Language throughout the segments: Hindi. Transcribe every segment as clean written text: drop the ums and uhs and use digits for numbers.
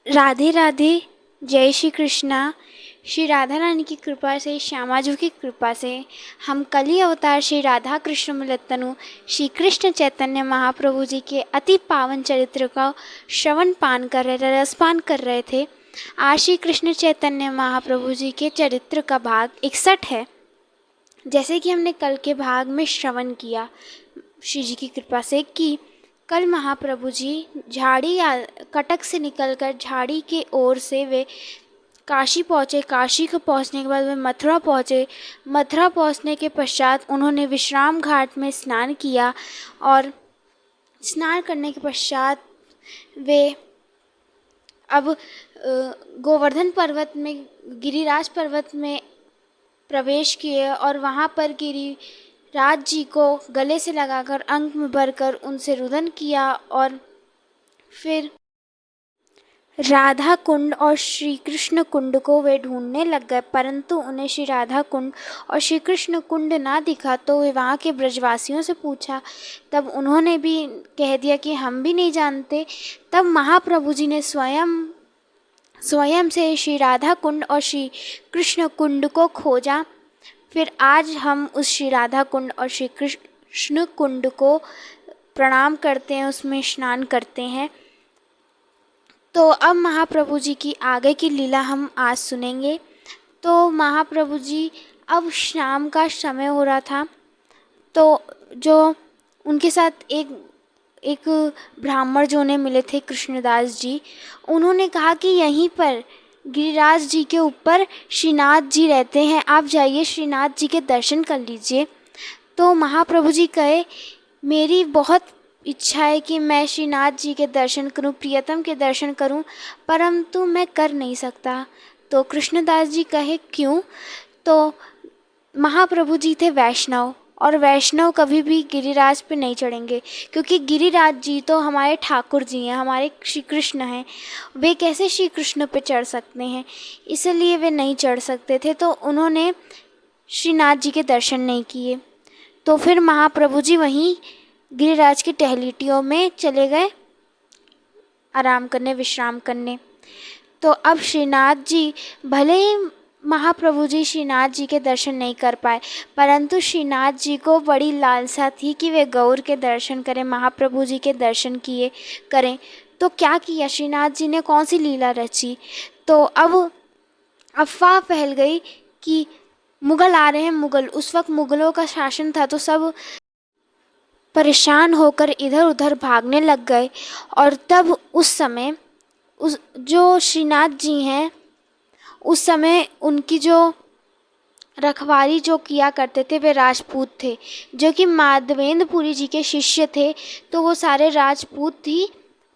राधे राधे। जय श्री कृष्णा। श्री राधा रानी की कृपा से, श्यामाजू की कृपा से हम कली अवतार श्री राधा कृष्ण मिलतनु श्री कृष्ण चैतन्य महाप्रभु जी के अति पावन चरित्र का श्रवण पान कर रहे, रसपान कर रहे थे। आज श्री कृष्ण चैतन्य महाप्रभु जी के चरित्र का भाग 61 है। जैसे कि हमने कल के भाग में श्रवण किया श्री जी की कृपा से कि कल महाप्रभु जी झाड़ी कटक से निकलकर झाड़ी के ओर से वे काशी पहुँचे। काशी को पहुँचने के बाद वे मथुरा पहुँचे। मथुरा पहुँचने के पश्चात उन्होंने विश्राम घाट में स्नान किया और स्नान करने के पश्चात वे अब गोवर्धन पर्वत में, गिरिराज पर्वत में प्रवेश किए और वहाँ पर गिरिराज जी को गले से लगाकर अंक में भरकर उनसे रुदन किया और फिर राधा कुंड और श्री कृष्ण कुंड को वे ढूंढने लग गए, परंतु उन्हें श्री राधा कुंड और श्री कृष्ण कुंड ना दिखा। तो वे वहाँ के ब्रजवासियों से पूछा, तब उन्होंने भी कह दिया कि हम भी नहीं जानते। तब महाप्रभु जी ने स्वयं से श्री राधा कुंड और श्री कृष्ण कुंड को खोजा। फिर आज हम उस श्री राधा कुंड और श्री कृष्ण कुंड को प्रणाम करते हैं, उसमें स्नान करते हैं। तो अब महाप्रभु जी की आगे की लीला हम आज सुनेंगे। तो महाप्रभु जी, अब शाम का समय हो रहा था, तो जो उनके साथ एक ब्राह्मण जो उन्हें मिले थे, कृष्णदास जी, उन्होंने कहा कि यहीं पर गिरिराज जी के ऊपर श्रीनाथ जी रहते हैं, आप जाइए श्रीनाथ जी के दर्शन कर लीजिए। तो महाप्रभु जी कहे, मेरी बहुत इच्छा है कि मैं श्रीनाथ जी के दर्शन करूं, प्रियतम के दर्शन करूं, परंतु मैं कर नहीं सकता। तो कृष्णदास जी कहे, क्यों? तो महाप्रभु जी थे वैष्णव, और वैष्णव कभी भी गिरिराज पे नहीं चढ़ेंगे, क्योंकि गिरिराज जी तो हमारे ठाकुर जी हैं, हमारे श्री कृष्ण हैं। वे कैसे श्री कृष्ण पे चढ़ सकते हैं? इसलिए वे नहीं चढ़ सकते थे, तो उन्होंने श्रीनाथ जी के दर्शन नहीं किए। तो फिर महाप्रभु जी वहीं गिरिराज की टहलीटियों में चले गए आराम करने, विश्राम करने। तो अब श्रीनाथ जी, भले ही महाप्रभु जी श्रीनाथ जी के दर्शन नहीं कर पाए, परंतु श्रीनाथ जी को बड़ी लालसा थी कि वे गौर के दर्शन करें, महाप्रभु जी के दर्शन करें। तो क्या किया श्रीनाथ जी ने, कौन सी लीला रची? तो अब अफवाह फैल गई कि मुग़ल आ रहे हैं। मुग़ल, उस वक्त मुग़लों का शासन था, तो सब परेशान होकर इधर उधर भागने लग गए। और तब उस समय जो श्रीनाथ जी हैं, उस समय उनकी जो रखवाली जो किया करते थे वे राजपूत थे, जो कि माधवेंद्रपुरी जी के शिष्य थे। तो वो सारे राजपूत ही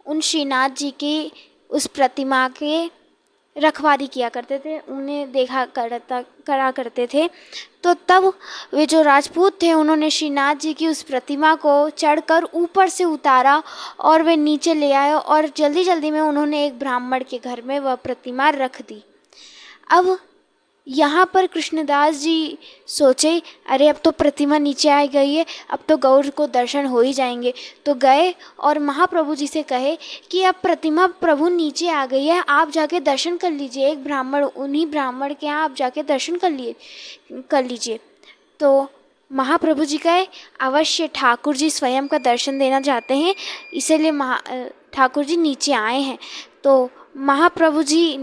उन श्रीनाथ जी की उस प्रतिमा के रखवाली किया करते थे, उन्हें करा करते थे। तो तब वे जो राजपूत थे, उन्होंने श्रीनाथ जी की उस प्रतिमा को चढ़कर ऊपर से उतारा और वे नीचे ले आए, और जल्दी जल्दी में उन्होंने एक ब्राह्मण के घर में वह प्रतिमा रख दी। अब यहाँ पर कृष्णदास जी सोचे, अरे अब तो प्रतिमा नीचे आ गई है, अब तो गौर को दर्शन हो ही जाएंगे। तो गए और महाप्रभु जी से कहे कि अब प्रतिमा प्रभु नीचे आ गई है, आप जाके दर्शन कर लीजिए। एक ब्राह्मण, उन्हीं ब्राह्मण के यहाँ आप जाके दर्शन कर लीजिए। तो महाप्रभु जी कहे, अवश्य ठाकुर जी स्वयं का दर्शन देना चाहते हैं, इसीलिए ठाकुर जी नीचे आए हैं। तो महाप्रभु जी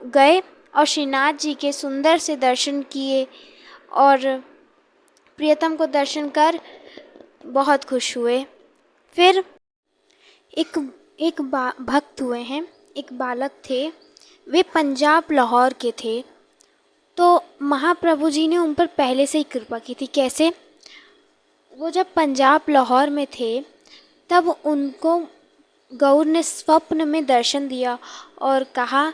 गए और श्रीनाथ जी के सुंदर से दर्शन किए और प्रियतम को दर्शन कर बहुत खुश हुए। फिर एक भक्त हुए हैं, एक बालक थे, वे पंजाब लाहौर के थे। तो महाप्रभु जी ने उन पर पहले से ही कृपा की थी। कैसे? वो जब पंजाब लाहौर में थे, तब उनको गौर ने स्वप्न में दर्शन दिया और कहा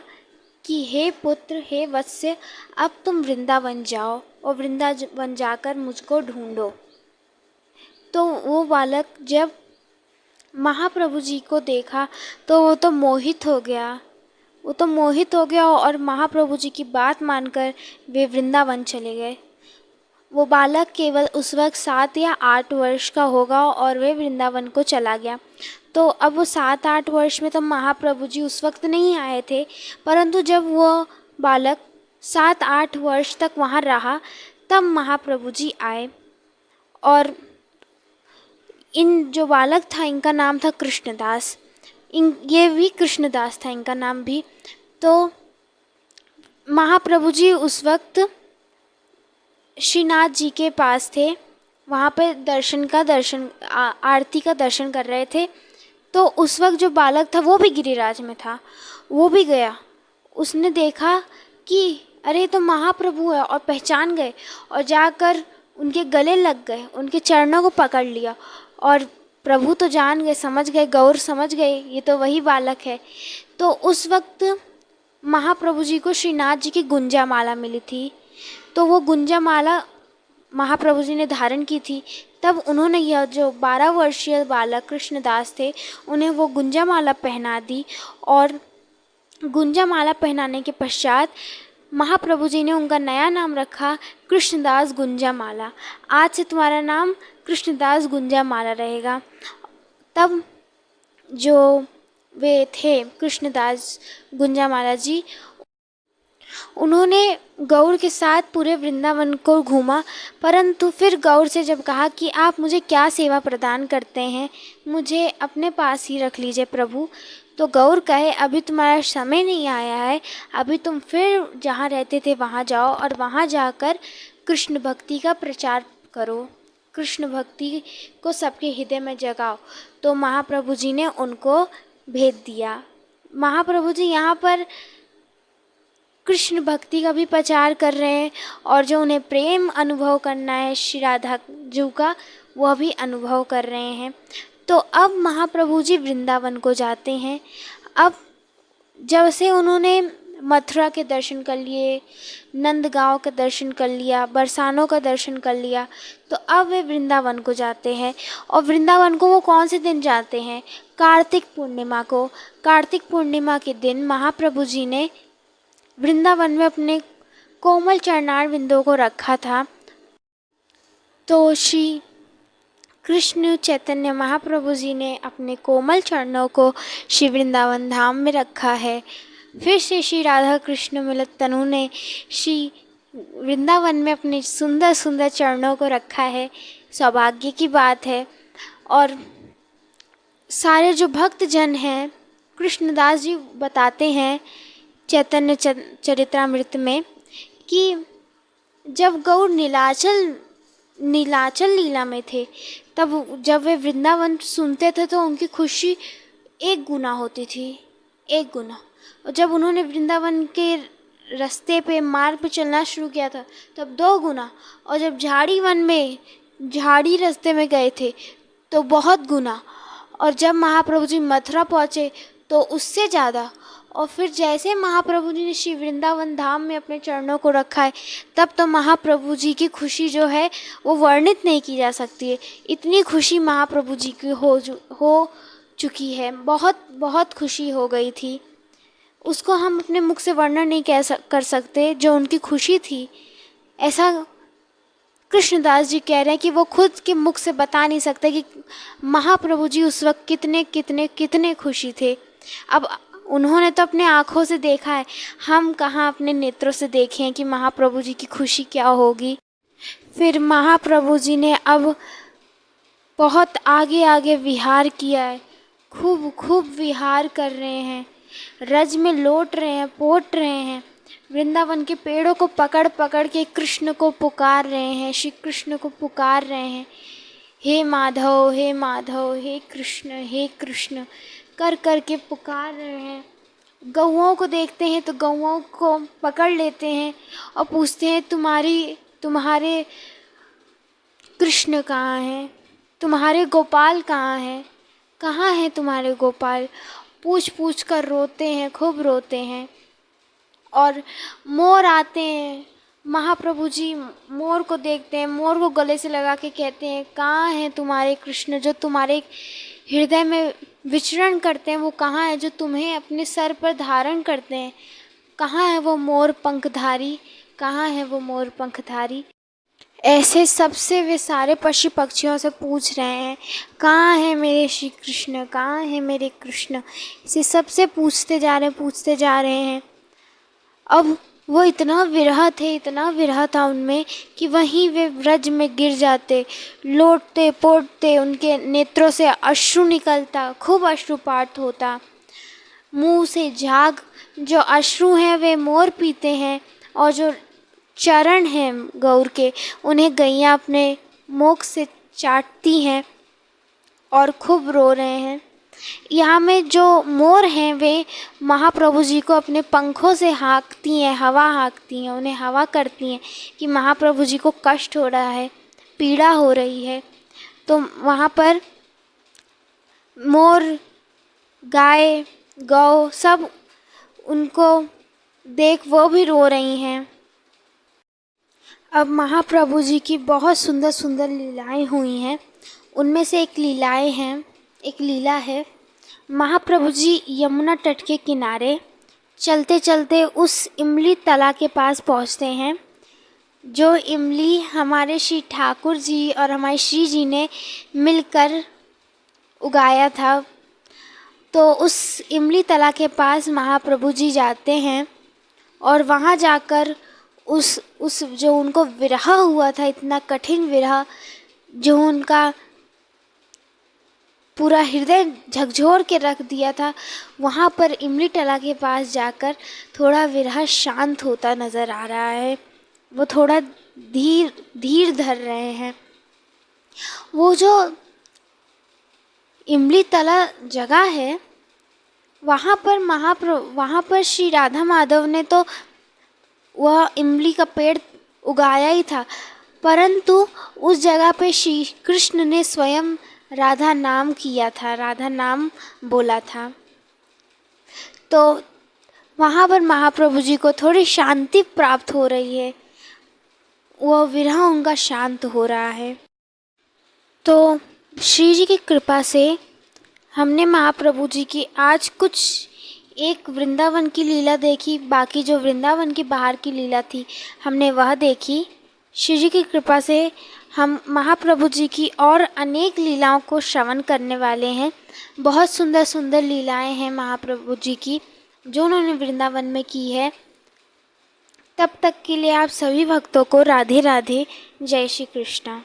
कि हे पुत्र, हे वत्स्य, अब तुम वृंदावन जाओ और वृंदावन जाकर मुझको ढूंढो। तो वो बालक जब महाप्रभु जी को देखा तो वो तो मोहित हो गया और महाप्रभु जी की बात मानकर वे वृंदावन चले गए। वो बालक केवल उस वक्त 7 या 8 वर्ष का होगा और वे वृंदावन को चला गया। तो अब वो 7-8 वर्ष में तो महाप्रभु जी उस वक्त नहीं आए थे, परंतु जब वो बालक 7-8 वर्ष तक वहाँ रहा तब महाप्रभु जी आए। और इन जो बालक था इनका नाम था कृष्णदास। ये भी कृष्णदास था इनका नाम भी। तो महाप्रभु जी उस वक्त श्रीनाथ जी के पास थे, वहाँ पे आरती का दर्शन कर रहे थे। तो उस वक्त जो बालक था वो भी गिरिराज में था, वो भी गया। उसने देखा कि अरे तो महाप्रभु है, और पहचान गए और जाकर उनके गले लग गए, उनके चरणों को पकड़ लिया। और प्रभु तो जान गए, समझ गए, गौर समझ गए ये तो वही बालक है। तो उस वक्त महाप्रभु जी को श्रीनाथ जी की गुंजा माला मिली थी, तो वो गुंजा माला महाप्रभु जी ने धारण की थी। तब उन्होंने यह जो 12 वर्षीय बालक कृष्णदास थे उन्हें वो गुंजा माला पहना दी। और गुंजा माला पहनाने के पश्चात महाप्रभु जी ने उनका नया नाम रखा कृष्णदास गुंजा माला। आज से तुम्हारा नाम कृष्णदास गुंजा माला रहेगा। तब जो वे थे कृष्णदास गुंजा माला जी, उन्होंने गौर के साथ पूरे वृंदावन को घूमा, परंतु फिर गौर से जब कहा कि आप मुझे क्या सेवा प्रदान करते हैं, मुझे अपने पास ही रख लीजिए प्रभु, तो गौर कहे अभी तुम्हारा समय नहीं आया है, अभी तुम फिर जहाँ रहते थे वहाँ जाओ और वहाँ जाकर कृष्ण भक्ति का प्रचार करो, कृष्ण भक्ति को सबके हृदय में जगाओ। तो महाप्रभु जी ने उनको भेज दिया। महाप्रभु जी यहाँ पर कृष्ण भक्ति का भी प्रचार कर रहे हैं, और जो उन्हें प्रेम अनुभव करना है श्री राधा जी का, वह भी अनुभव कर रहे हैं। तो अब महाप्रभु जी वृंदावन को जाते हैं। अब जब से उन्होंने मथुरा के दर्शन कर लिए, नंदगांव का दर्शन कर लिया, बरसानों का दर्शन कर लिया, तो अब वे वृंदावन को जाते हैं। और वृंदावन को वो कौन से दिन जाते हैं? कार्तिक पूर्णिमा को। कार्तिक पूर्णिमा के दिन महाप्रभु जी ने वृंदावन में अपने कोमल चरणार बिंदुओं को रखा था। तो श्री कृष्ण चैतन्य महाप्रभु जी ने अपने कोमल चरणों को श्री वृंदावन धाम में रखा है। फिर से श्री राधा कृष्ण मिलित तनु ने श्री वृंदावन में अपने सुंदर सुंदर चरणों को रखा है। सौभाग्य की बात है। और सारे जो भक्त जन हैं, कृष्णदास जी बताते हैं चैतन्य चरित्रामृत में कि जब गौर नीलाचल लीला में थे, तब जब वे वृंदावन सुनते थे तो उनकी खुशी 1 गुना होती थी, 1 गुना। और जब उन्होंने वृंदावन के रास्ते पे मार्ग पे चलना शुरू किया था तब 2 गुना। और जब झाड़ी रास्ते में गए थे तो बहुत गुना। और जब महाप्रभु जी मथुरा पहुँचे तो उससे ज़्यादा। और फिर जैसे महाप्रभु जी ने श्री वृंदावन धाम में अपने चरणों को रखा है, तब तो महाप्रभु जी की खुशी जो है वो वर्णित नहीं की जा सकती है। इतनी खुशी महाप्रभु जी की हो चुकी है, बहुत बहुत खुशी हो गई थी, उसको हम अपने मुख से वर्णन नहीं कर सकते जो उनकी खुशी थी। ऐसा कृष्णदास जी कह रहे हैं कि वो खुद के मुख से बता नहीं सकते कि महाप्रभु जी उस वक्त कितने कितने कितने खुशी थे। अब उन्होंने तो अपने आँखों से देखा है, हम कहाँ अपने नेत्रों से देखें कि महाप्रभु जी की खुशी क्या होगी। फिर महाप्रभु जी ने अब बहुत आगे आगे विहार किया है, खूब खूब विहार कर रहे हैं, रज में लौट रहे हैं, पोट रहे हैं, वृंदावन के पेड़ों को पकड़ पकड़ के कृष्ण को पुकार रहे हैं, श्री कृष्ण को पुकार रहे हैं, हे माधव हे माधव, हे कृष्ण कर कर के पुकार रहे हैं। गौओं को देखते हैं तो गौओं को पकड़ लेते हैं और पूछते हैं तुम्हारे कृष्ण कहाँ हैं, तुम्हारे गोपाल कहाँ हैं तुम्हारे गोपाल। पूछ पूछ कर रोते हैं, खूब रोते हैं। और मोर आते हैं, महाप्रभु जी मोर को देखते हैं, मोर को गले से लगा के कहते हैं कहाँ हैं तुम्हारे कृष्ण जो तुम्हारे हृदय में विचरण करते हैं, वो कहाँ है जो तुम्हें अपने सर पर धारण करते हैं, कहाँ है वो मोर पंखधारी, कहाँ है वो मोर पंखधारी। ऐसे सबसे वे सारे पशु पक्षियों से पूछ रहे हैं, कहाँ है मेरे श्री कृष्ण, कहाँ है मेरे कृष्ण। इसे सबसे पूछते जा रहे हैं। अब वो इतना विरह था उनमें कि वहीं वे व्रज में गिर जाते, लोटते पोटते, उनके नेत्रों से अश्रु निकलता, खूब अश्रुपात होता। मुंह से झाग, जो अश्रु हैं वे मोर पीते हैं, और जो चरण हैं गौर के, उन्हें गैया अपने मुख से चाटती हैं और खूब रो रहे हैं। यहाँ में जो मोर हैं वे महाप्रभु जी को अपने पंखों से हाँकती हैं, हवा हाँकती हैं, उन्हें हवा करती हैं कि महाप्रभु जी को कष्ट हो रहा है, पीड़ा हो रही है। तो वहाँ पर मोर, गाय, गौ सब उनको देख वो भी रो रही हैं। अब महाप्रभु जी की बहुत सुंदर सुंदर लीलाएं हुई हैं। उनमें से एक लीला है, महाप्रभु जी यमुना तट के किनारे चलते चलते उस इमली तला के पास पहुंचते हैं, जो इमली हमारे श्री ठाकुर जी और हमारे श्री जी ने मिलकर उगाया था। तो उस इमली तला के पास महाप्रभु जी जाते हैं और वहाँ जाकर उस जो उनको विरह हुआ था, इतना कठिन विरह जो उनका पूरा हृदय झकझोर के रख दिया था, वहाँ पर इमली तला के पास जाकर थोड़ा विरह शांत होता नज़र आ रहा है। वो थोड़ा धीर धर रहे हैं। वो जो इमली तला जगह है, वहाँ पर श्री राधा माधव ने तो वह इमली का पेड़ उगाया ही था, परंतु उस जगह पे श्री कृष्ण ने स्वयं राधा नाम किया था, राधा नाम बोला था। तो वहाँ पर महाप्रभु जी को थोड़ी शांति प्राप्त हो रही है, वह विरह उनका शांत हो रहा है। तो श्री जी की कृपा से हमने महाप्रभु जी की आज कुछ एक वृंदावन की लीला देखी, बाकी जो वृंदावन की बाहर की लीला थी हमने वह देखी। श्री जी की कृपा से हम महाप्रभु जी की और अनेक लीलाओं को श्रवण करने वाले हैं। बहुत सुंदर सुंदर लीलाएं हैं महाप्रभु जी की जो उन्होंने वृंदावन में की है। तब तक के लिए आप सभी भक्तों को राधे राधे, जय श्री कृष्णा।